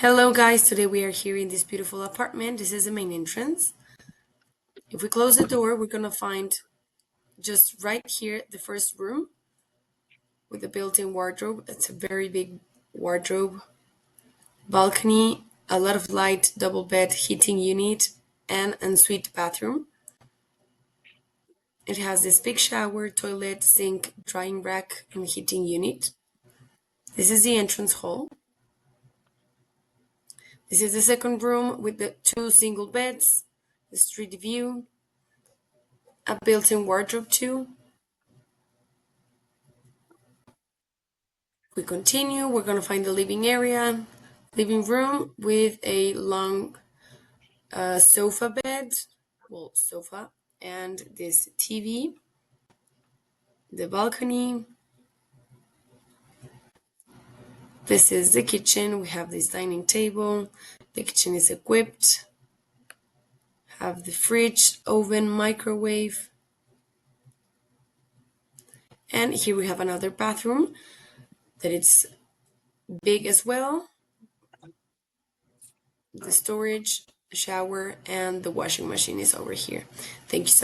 Hello guys, today we are here in this beautiful apartment. This is the main entrance. If we close the door, we're gonna find just right here the first room with a built-in wardrobe. It's a very big wardrobe, balcony, a lot of light, double bed, heating unit, and ensuite bathroom. It has this big shower, toilet, sink, drying rack, and heating unit. This is the entrance hall. This is the second room with the two single beds, the street view, a built-in wardrobe too. We continue, we're gonna find the living area, living room with a long sofa bed, sofa, and this TV, the balcony. This is the kitchen. We have this dining table. The kitchen is equipped. Have the fridge, oven, microwave. And here we have another bathroom that it's big as well. The storage, shower, and the washing machine is over here. Thank you so